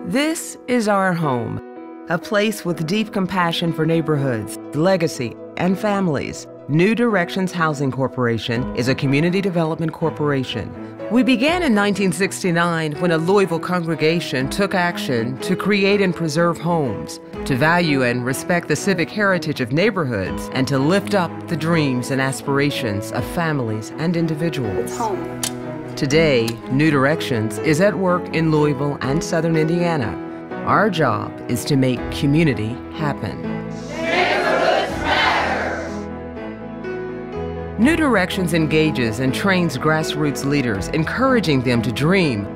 This is our home, a place with deep compassion for neighborhoods, legacy, and families. New Directions Housing Corporation is a community development corporation. We began in 1969 when a Louisville congregation took action to create and preserve homes, to value and respect the civic heritage of neighborhoods, and to lift up the dreams and aspirations of families and individuals. It's home. Today, New Directions is at work in Louisville and Southern Indiana. Our job is to make community happen. Neighborhoods matter! New Directions engages and trains grassroots leaders, encouraging them to dream.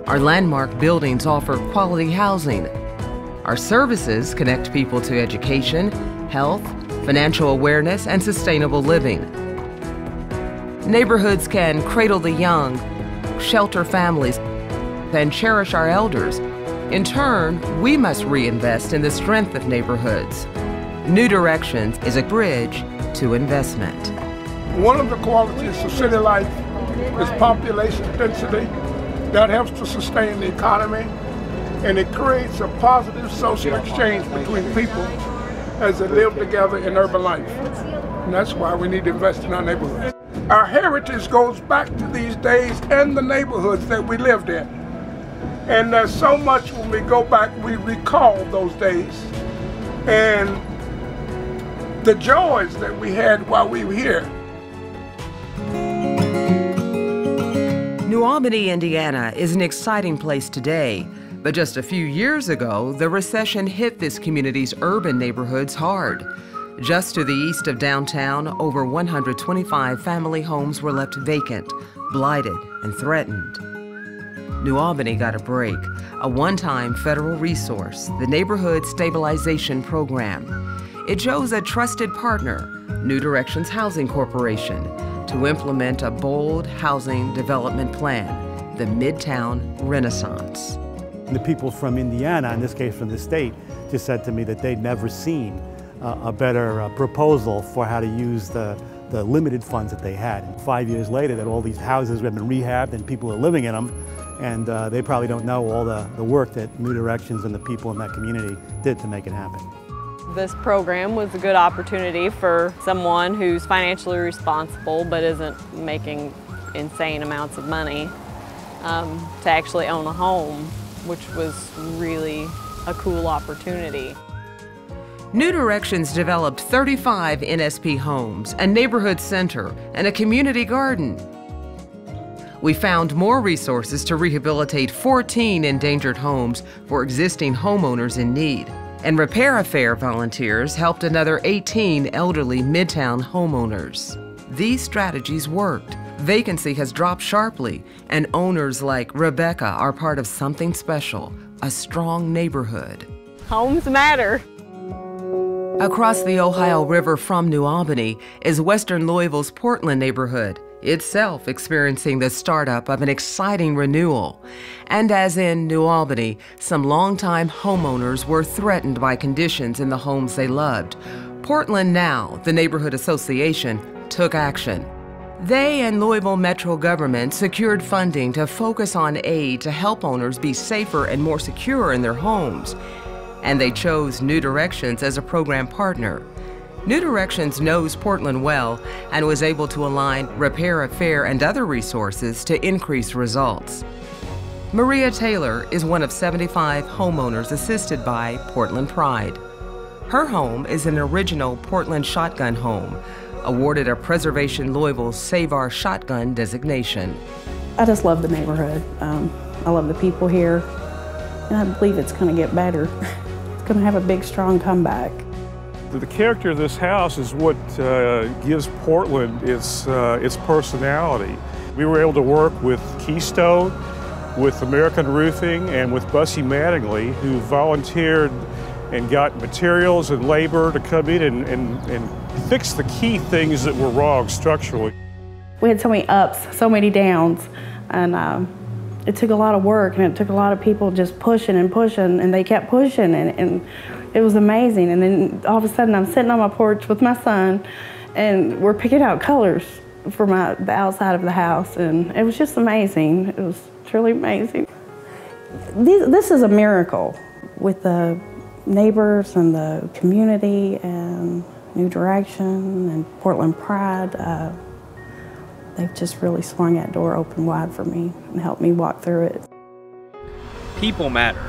Our landmark buildings offer quality housing. Our services connect people to education, health, financial awareness, and sustainable living. Neighborhoods can cradle the young, shelter families, and cherish our elders. In turn, we must reinvest in the strength of neighborhoods. New Directions is a bridge to investment. One of the qualities of city life is population density. That helps to sustain the economy, and it creates a positive social exchange between people as they live together in urban life. And that's why we need to invest in our neighborhoods. Our heritage goes back to these days and the neighborhoods that we lived in. And there's so much when we go back, we recall those days and the joys that we had while we were here. New Albany, Indiana is an exciting place today, but just a few years ago, the recession hit this community's urban neighborhoods hard. Just to the east of downtown, over 125 family homes were left vacant, blighted, and threatened. New Albany got a break, a one-time federal resource, the Neighborhood Stabilization Program. It chose a trusted partner, New Directions Housing Corporation, to implement a bold housing development plan, the Midtown Renaissance. The people from Indiana, in this case from the state, just said to me that they'd never seen a better proposal for how to use the limited funds that they had. And 5 years later, that all these houses have been rehabbed and people are living in them, and they probably don't know all the work that New Directions and the people in that community did to make it happen. This program was a good opportunity for someone who's financially responsible but isn't making insane amounts of money to actually own a home, which was really a cool opportunity. New Directions developed 35 NSP homes, a neighborhood center, and a community garden. We found more resources to rehabilitate 14 endangered homes for existing homeowners in need. And Repair a Fair volunteers helped another 18 elderly Midtown homeowners. These strategies worked. Vacancy has dropped sharply, and owners like Rebecca are part of something special, a strong neighborhood. Homes matter. Across the Ohio River from New Albany is western Louisville's Portland neighborhood, itself experiencing the startup of an exciting renewal. And as in New Albany, some longtime homeowners were threatened by conditions in the homes they loved. Portland Now, the neighborhood association, took action. They and Louisville Metro government secured funding to focus on aid to help owners be safer and more secure in their homes. And they chose New Directions as a program partner. New Directions knows Portland well and was able to align Repair a Fair and other resources to increase results. Maria Taylor is one of 75 homeowners assisted by Portland Pride. Her home is an original Portland shotgun home, awarded a Preservation Louisville Save Our Shotgun designation. I just love the neighborhood. I love the people here, and I believe it's going to get better. It's going to have a big, strong comeback. The character of this house is what gives Portland its personality. We were able to work with Keystone, with American Roofing, and with Bussy Mattingly, who volunteered and got materials and labor to come in and fix the key things that were wrong structurally. We had so many ups, so many downs, and it took a lot of work, and it took a lot of people just pushing and pushing, and they kept pushing, and it was amazing. And then all of a sudden I'm sitting on my porch with my son, and we're picking out colors for the outside of the house, and it was just amazing. It was truly amazing. This is a miracle with the neighbors and the community and New Direction and Portland Pride. They've just really swung that door open wide for me and helped me walk through it. People matter.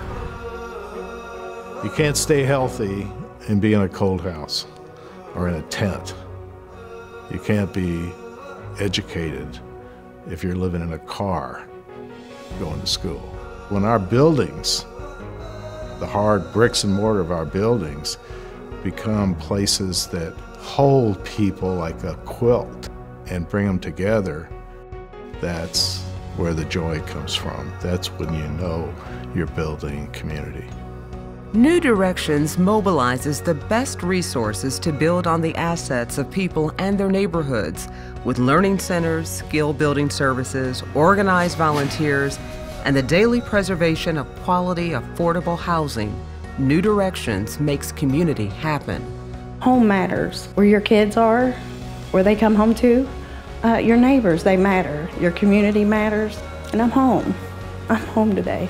You can't stay healthy and be in a cold house or in a tent. You can't be educated if you're living in a car going to school. When our buildings, the hard bricks and mortar of our buildings, become places that hold people like a quilt and bring them together, that's where the joy comes from. That's when you know you're building community. New Directions mobilizes the best resources to build on the assets of people and their neighborhoods with learning centers, skill-building services, organized volunteers, and the daily preservation of quality, affordable housing. New Directions makes community happen. Home matters. Where your kids are, where they come home to, your neighbors, they matter. Your community matters, and I'm home. I'm home today.